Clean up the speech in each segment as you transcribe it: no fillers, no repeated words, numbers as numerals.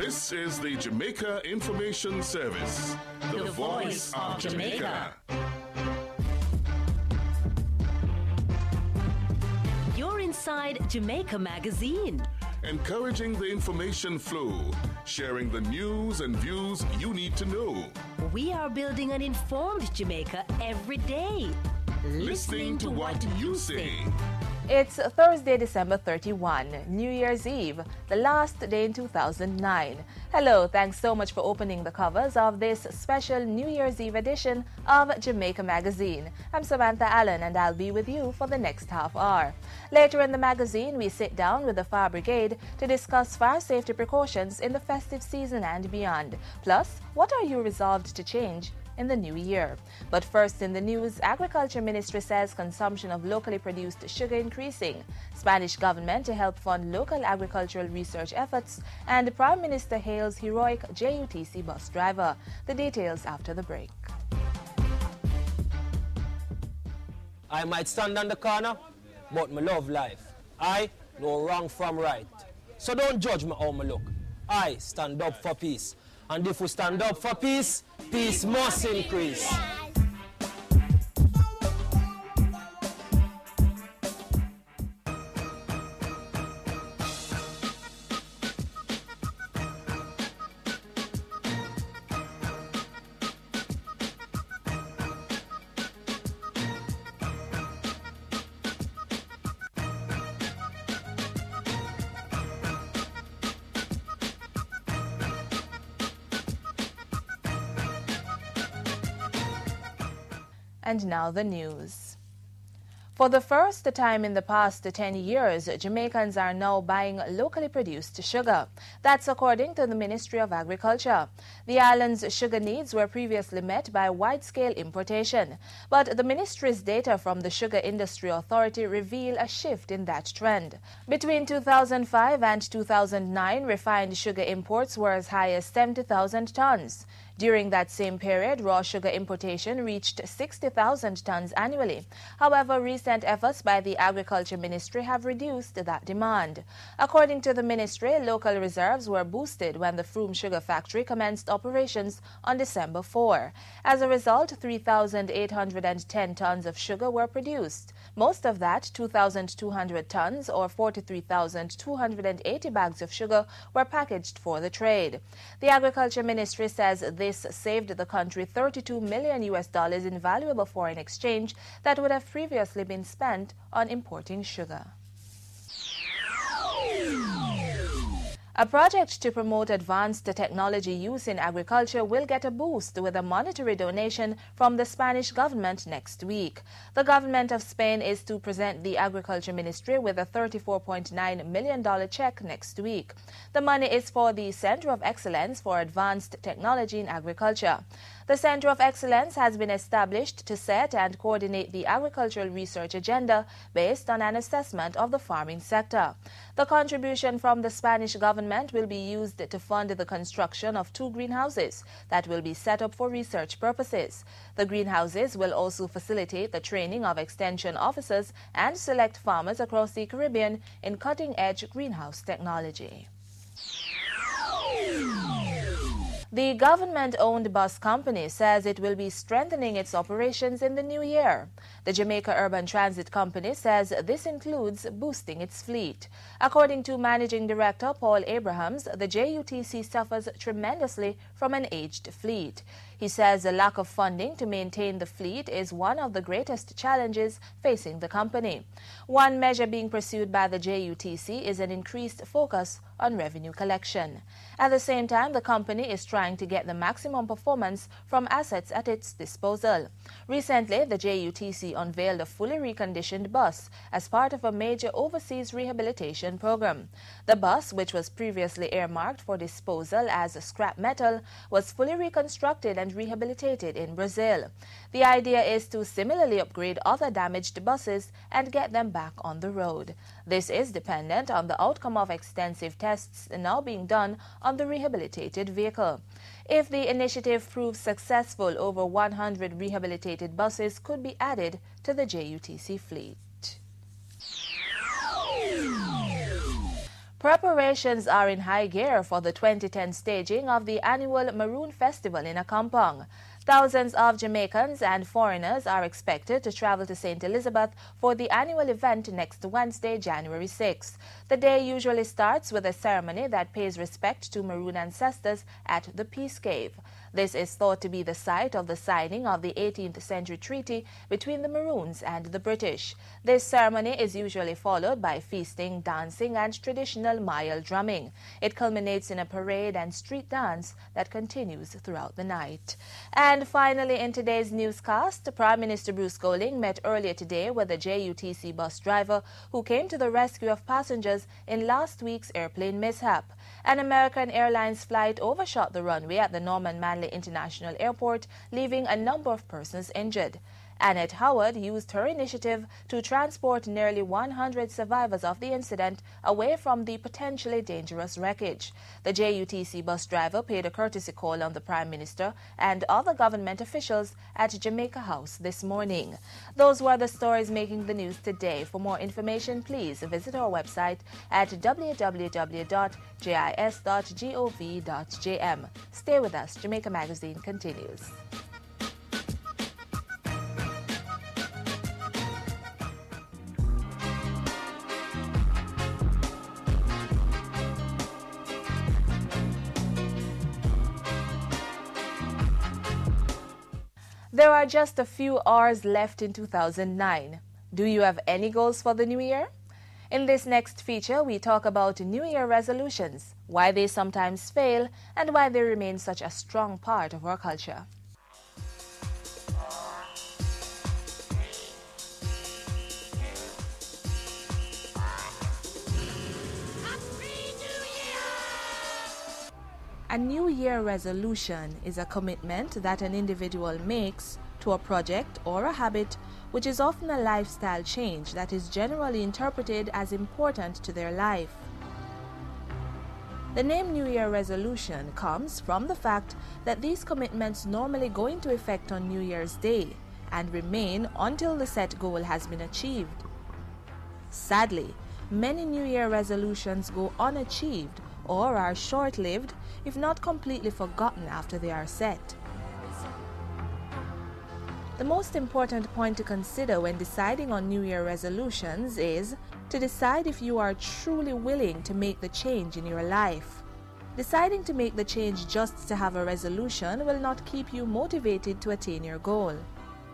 This is the Jamaica Information Service, the voice of Jamaica. You're inside Jamaica Magazine. Encouraging the information flow, sharing the news and views you need to know. We are building an informed Jamaica every day. Listening to what you say. It's Thursday, December 31, New Year's Eve, the last day in 2009. Hello, thanks so much for opening the covers of this special New Year's Eve edition of Jamaica Magazine. I'm Samantha Allen and I'll be with you for the next half hour. Later in the magazine, we sit down with the Fire Brigade to discuss fire safety precautions in the festive season and beyond. Plus, what are you resolved to change in the new year? But first in the news, Agriculture Ministry says consumption of locally produced sugar increasing, Spanish government to help fund local agricultural research efforts, and Prime Minister hails heroic JUTC bus driver. The details after the break. I might stand on the corner, but me love life. I know wrong from right. So don't judge me how me look. I stand up for peace. And if we stand up for peace, peace must increase. And now the news. For the first time in the past 10 years, Jamaicans are now buying locally produced sugar. That's according to the Ministry of Agriculture. The island's sugar needs were previously met by wide-scale importation. But the ministry's data from the Sugar Industry Authority reveal a shift in that trend. Between 2005 and 2009, refined sugar imports were as high as 70,000 tons. During that same period, raw sugar importation reached 60,000 tons annually. However, recent efforts by the Agriculture Ministry have reduced that demand. According to the ministry, local reserves were boosted when the Froome Sugar Factory commenced operations on December 4. As a result, 3,810 tons of sugar were produced. Most of that, 2,200 tons or 43,280 bags of sugar, were packaged for the trade. The Agriculture Ministry says this saved the country $32 million in valuable foreign exchange that would have previously been spent on importing sugar. A project to promote advanced technology use in agriculture will get a boost with a monetary donation from the Spanish government next week. The government of Spain is to present the Agriculture Ministry with a $34.9 million check next week. The money is for the Center of Excellence for Advanced Technology in Agriculture. The Center of Excellence has been established to set and coordinate the agricultural research agenda based on an assessment of the farming sector. The contribution from the Spanish government will be used to fund the construction of 2 greenhouses that will be set up for research purposes. The greenhouses will also facilitate the training of extension officers and select farmers across the Caribbean in cutting-edge greenhouse technology. The government-owned bus company says it will be strengthening its operations in the new year. The Jamaica Urban Transit Company says this includes boosting its fleet. According to Managing Director Paul Abrahams, the JUTC suffers tremendously from an aged fleet. He says the lack of funding to maintain the fleet is one of the greatest challenges facing the company. One measure being pursued by the JUTC is an increased focus on revenue collection. At the same time, the company is trying to get the maximum performance from assets at its disposal. Recently, the JUTC unveiled a fully reconditioned bus as part of a major overseas rehabilitation program. The bus, which was previously earmarked for disposal as scrap metal, was fully reconstructed and rehabilitated in Brazil. The idea is to similarly upgrade other damaged buses and get them back on the road. This is dependent on the outcome of extensive tests now being done on the rehabilitated vehicle. If the initiative proves successful, over 100 rehabilitated buses could be added to the JUTC fleet. Preparations are in high gear for the 2010 staging of the annual Maroon Festival in Akampong. Thousands of Jamaicans and foreigners are expected to travel to St. Elizabeth for the annual event next Wednesday, January 6th. The day usually starts with a ceremony that pays respect to Maroon ancestors at the Peace Cave. This is thought to be the site of the signing of the 18th century treaty between the Maroons and the British. This ceremony is usually followed by feasting, dancing, and traditional Mayal drumming. It culminates in a parade and street dance that continues throughout the night. And finally, in today's newscast, Prime Minister Bruce Golding met earlier today with a JUTC bus driver who came to the rescue of passengers in last week's airplane mishap. An American Airlines flight overshot the runway at the Norman Manley International Airport, leaving a number of persons injured. Annette Howard used her initiative to transport nearly 100 survivors of the incident away from the potentially dangerous wreckage. The JUTC bus driver paid a courtesy call on the Prime Minister and other government officials at Jamaica House this morning. Those were the stories making the news today. For more information, please visit our website at www.jis.gov.jm. Stay with us. Jamaica Magazine continues. There are just a few hours left in 2009. Do you have any goals for the new year? In this next feature, we talk about New Year resolutions, why they sometimes fail, and why they remain such a strong part of our culture. A New Year resolution is a commitment that an individual makes to a project or a habit, which is often a lifestyle change that is generally interpreted as important to their life. The name New Year resolution comes from the fact that these commitments normally go into effect on New Year's Day and remain until the set goal has been achieved. Sadly, many New Year resolutions go unachieved or are short-lived, if not completely forgotten after they are set. The most important point to consider when deciding on New Year resolutions is to decide if you are truly willing to make the change in your life. Deciding to make the change just to have a resolution will not keep you motivated to attain your goal.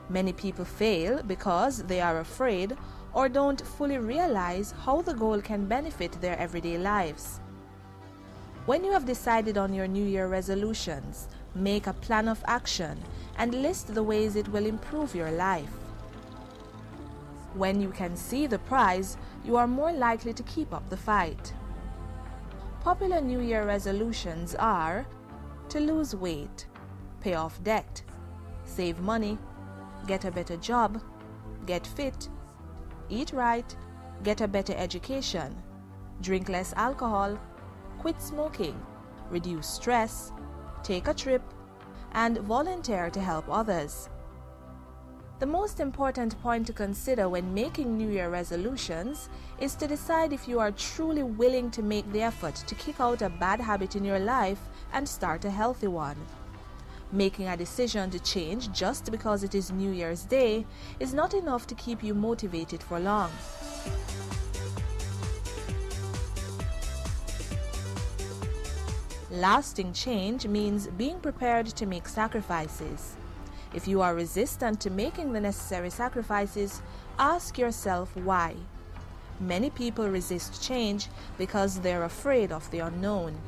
Many people fail because they are afraid or don't fully realize how the goal can benefit their everyday lives. When you have decided on your New Year resolutions, make a plan of action and list the ways it will improve your life. When you can see the prize, you are more likely to keep up the fight. Popular New Year resolutions are to lose weight, pay off debt, save money, get a better job, get fit, eat right, get a better education, drink less alcohol, quit smoking, reduce stress, take a trip, and volunteer to help others. The most important point to consider when making New Year resolutions is to decide if you are truly willing to make the effort to kick out a bad habit in your life and start a healthy one. Making a decision to change just because it is New Year's Day is not enough to keep you motivated for long. Lasting change means being prepared to make sacrifices. If you are resistant to making the necessary sacrifices, ask yourself why. Many people resist change because they're afraid of the unknown.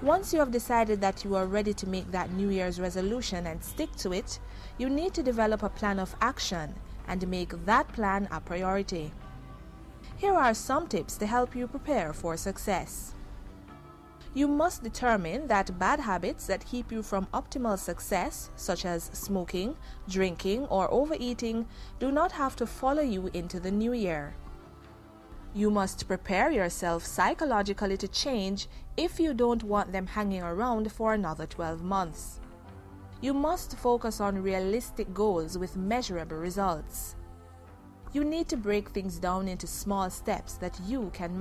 Once you have decided that you are ready to make that New Year's resolution and stick to it, you need to develop a plan of action and make that plan a priority. Here are some tips to help you prepare for success. You must determine that bad habits that keep you from optimal success, such as smoking, drinking, or overeating, do not have to follow you into the new year. You must prepare yourself psychologically to change if you don't want them hanging around for another 12 months. You must focus on realistic goals with measurable results. You need to break things down into small steps that you can